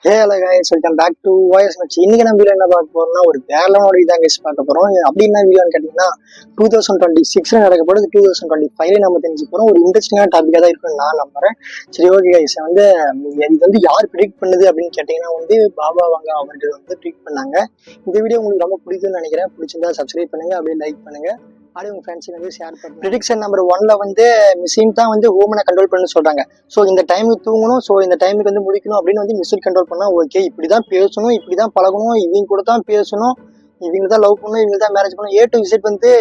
Hey hello guys, welcome back to voice Machi. இன்னைக்கு நம்ம video என்ன பார்க்க போறோம்னா ஒரு பேரலான இதான் கைஸ் பார்க்க போறோம். அப்படி என்ன வீடியோன்னு கேட்டீங்கன்னா 2026 நடக்க போறது 2025 நம்ம தெரிஞ்சு போறோம். ஒரு இன்ட்ரெஸ்டிங்கான டாபிக்காக தான் இருக்குன்னு நான் நம்புறேன். சரி, ஓகே கைஸ். இது யார் ப்ரிடிக்ட் பண்ணுது அப்படின்னு கேட்டீங்கன்னா பாபா வாங்க அவர்கள் ப்ரிடிக்ட் பண்ணாங்க. இந்த வீடியோ உங்களுக்கு ரொம்ப பிடிக்கும்னு நினைக்கிறேன். பிடிச்சிருந்தா சப்ஸ்கிரைப் பண்ணுங்க, அப்படியே லைக் பண்ணுங்க, அப்படியே உங்க ஃப்ரெண்ட்ஸுக்கு ஷேர் பண்ணுங்க. ப்ரிடிக்ஷன் நம்பர் 1ல மிஷின் தான் ஹியூமனை கண்ட்ரோல் பண்ணு சொல்றாங்க. ஸோ இந்த டைமுக்கு தூங்கணும், ஸோ இந்த டைமுக்கு முடிக்கணும் அப்படின்னு மிஷின் கண்ட்ரோல் பண்ணா ஓகே. இப்படிதான் பேசணும், இப்படிதான் பழகணும், இவங்க கூட தான் பேசணும், இவங்க தான் லவ் பண்ணணும், இவங்க தான் மேரேஜ் பண்ணணும், A to Z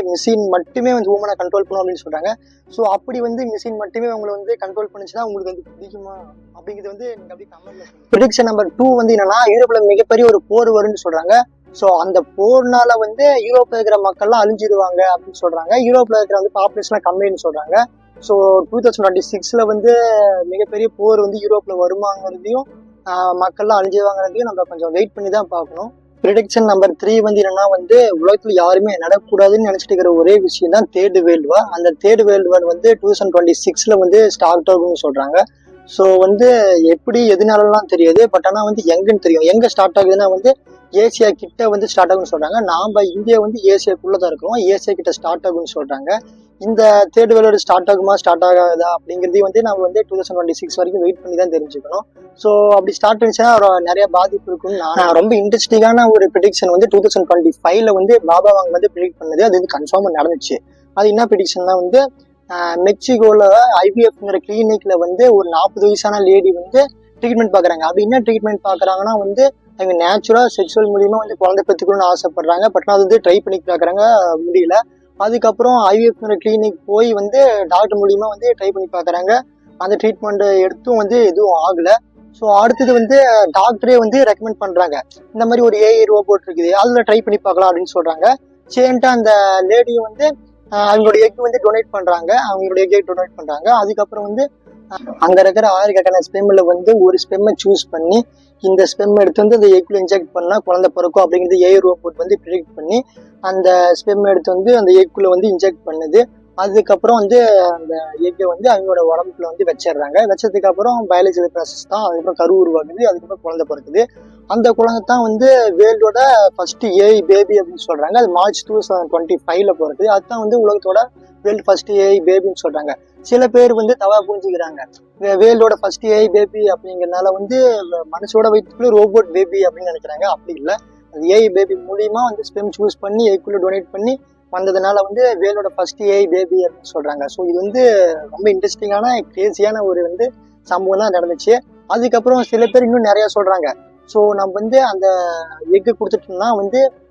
மிஷின் மட்டுமே ஹியூமனை கண்ட்ரோல் பண்ணும் அப்படின்னு சொல்றாங்க. ஸோ அப்படி மிஷின் மட்டுமே உங்களை கண்ட்ரோல் பண்ணுச்சுன்னா உங்களுக்கு பிடிக்குமா அப்படிங்கிறது நீங்க அப்படி கமெண்ட்ல சொல்லுங்க. ப்ரிடிக்ஷன் நம்பர் 2 என்னன்னா யூரோப்ல மிகப்பெரிய ஒரு போர் வரும்னு சொல்றாங்க. ஸோ அந்த போர்னால யூரோப்ல இருக்கிற மக்கள்லாம் அழிஞ்சிடுவாங்க அப்படின்னு சொல்றாங்க. யூரோப்ல இருக்கிற பாப்புலேஷன்லாம் கம்மின்னு சொல்றாங்க. ஸோ 2026ல மிகப்பெரிய போர் யூரோப்ல வருமாங்கிறதையும் மக்கள்லாம் அழிஞ்சிடுவாங்கிறதையும் நம்ம கொஞ்சம் வெயிட் பண்ணி தான் பார்க்கணும். ப்ரிடிக்ஷன் நம்பர் 3 என்னன்னா உலகத்துல யாருமே நடக்கூடாதுன்னு நினைச்சிட்டு இருக்கிற ஒரே விஷயம் தான் தேர்ட் வேர்ல்டு வார். அந்த தேர்ட் வேர்ல்டு வார் 2026ல ஸ்டார்ட் ஆகும்னு சொல்றாங்க. ஸோ எப்படி எதுனாலலாம் தெரியாது, பட் ஆனால் எங்கன்னு தெரியும். எங்க ஸ்டார்ட் ஆகுதுன்னா ஏசியா கிட்ட ஸ்டார்ட் ஆகும்னு சொல்றாங்க. நாம இந்தியா ஏசியாக்குள்ளதான் இருக்கிறோம். ஏசியா கிட்ட ஸ்டார்ட் ஆகும்னு சொல்றாங்க. இந்த தேர்ட் வேர்ல்டு ஸ்டார்ட் ஆகுமா ஸ்டார்ட் ஆகாதா அப்படிங்கிறதையும் நம்ம 2026 வரைக்கும் வெயிட் பண்ணி தான் தெரிஞ்சுக்கணும். ஸோ அப்படி ஸ்டார்ட் ஆச்சுன்னா நிறைய பாதிப்பு இருக்குன்னு நான் ரொம்ப இன்ட்ரெஸ்டிங்கான ஒரு ப்ரிடிக்ஷன் 2025ல பாபா வாங்க ப்ரிடிக்ட் பண்ணது. அது கன்ஃபார்மா நடந்துச்சு. அது என்ன ப்ரிடிக்ஷன்னா மெக்சிகோல IVFங்கிற கிளினிக்ல ஒரு 40 வயசான லேடி ட்ரீட்மெண்ட் பாக்குறாங்க. அப்படி என்ன ட்ரீட்மெண்ட் பாக்குறாங்கன்னா அவங்க நேச்சுரலா செக்ஷுவல் மூலியமா குழந்தை பெற்றுக்கணும்னு ஆசைப்படுறாங்க. பட் அது ட்ரை பண்ணி பாக்குறாங்க, முடியல. அதுக்கப்புறம் IVFங்கிற கிளினிக் போய் டாக்டர் மூலியமா ட்ரை பண்ணி பாக்குறாங்க. அந்த ட்ரீட்மெண்ட் எடுத்தும் எதுவும் ஆகல. ஸோ அடுத்தது டாக்டரே ரெக்கமெண்ட் பண்றாங்க, இந்த மாதிரி ஒரு AI ரோபோட் இருக்குது, அதுல ட்ரை பண்ணி பார்க்கலாம் அப்படின்னு சொல்றாங்க. சரின்ட்டு அந்த லேடி அவங்களுடைய எக் டொனேட் பண்றாங்க. அதுக்கப்புறம் அங்க இருக்கிற ஆயிரக்கணக்கான ஸ்பெம்ல ஒரு ஸ்பெம்மை சூஸ் பண்ணி இந்த ஸ்பெம் எடுத்து அந்த எக்ல இன்ஜெக்ட் பண்ணா குழந்தை பிறக்கும் அப்படிங்கிறது AI ரோபோட் ப்ரிடிக்ட் பண்ணி அந்த ஸ்பெம் எடுத்து அந்த எக்குள்ள இன்ஜெக்ட் பண்ணுது. அதுக்கப்புறம் அந்த எக்கை அவங்களோட உடம்புக்குள்ள வச்சிடுறாங்க. வச்சதுக்கு அப்புறம் பயாலஜிக்கல் ப்ராசஸ் தான். அதுக்கப்புறம் கரு உருவாகுது, அதுக்கப்புறம் குழந்தை பிறக்குது. அந்த குழந்தை தான் வேர்ல்டோட ஃபர்ஸ்ட் AI பேபி அப்படின்னு சொல்றாங்க. அது மார்ச் 2025ல பிறக்குது. அதுதான் உலகத்தோட வேர்ல்டு ஃபர்ஸ்ட் AI பேபின்னு சொல்றாங்க. சில பேர் தவா புரிஞ்சுக்கிறாங்க, வேர்ல்டோட ஃபர்ஸ்ட் AI பேபி அப்படிங்கறதுனால மனசோட வயிற்றுக்குள்ள ரோபோட் பேபி அப்படின்னு நினைக்கிறாங்க. அப்படி இல்லை, அந்த AI பேபி மூலியமா ஸ்பெம் சூஸ் பண்ணி எக்குள்ள டொனேட் பண்ணி வந்ததுனால வேர்ல்டோட ஃபர்ஸ்ட் AI பேபி அப்படின்னு சொல்றாங்க. ஸோ இது ரொம்ப இன்ட்ரெஸ்டிங்கான கிரேசியான ஒரு சம்பவம் தான் நடந்துச்சு. அதுக்கப்புறம் சில பேர் இன்னும் நிறைய சொல்றாங்க. ஸோ நம்ம அந்த எக்கு கொடுத்துட்டோம்னா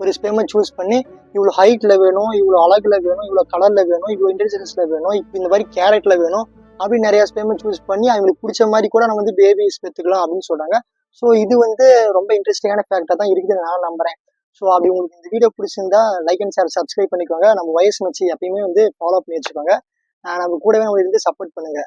ஒரு ஸ்பெம்மை சூஸ் பண்ணி இவ்வளோ ஹைட்ல வேணும், இவ்வளோ அழகுல வேணும், இவ்வளோ கலர்ல வேணும், இவ்வளோ இன்டெலிஜென்ஸ்ல வேணும், இப்போ இந்த மாதிரி கேரக்டர்ல வேணும் அப்படின்னு நிறைய ஸ்பெம்மை சூஸ் பண்ணி அவங்களுக்கு பிடிச்ச மாதிரி கூட நம்ம பேபிஸ் பெற்றுக்கலாம் அப்படின்னு சொல்றாங்க. ஸோ இது ரொம்ப இன்ட்ரெஸ்டிங்கான ஃபேக்டா தான் இருக்குதுன்னு நான் நம்புறேன். ஸோ அப்படி உங்களுக்கு இந்த வீடியோ பிடிச்சிருந்தா லைக் அண்ட் ஷேர் சப்ஸ்கிரைப் பண்ணிக்கோங்க. நம்ம வயசு மச்சி எப்பயுமே ஃபாலோ பண்ணி வச்சுக்கோங்க. நம்ம கூடவே நம்ம சப்போர்ட் பண்ணுங்க.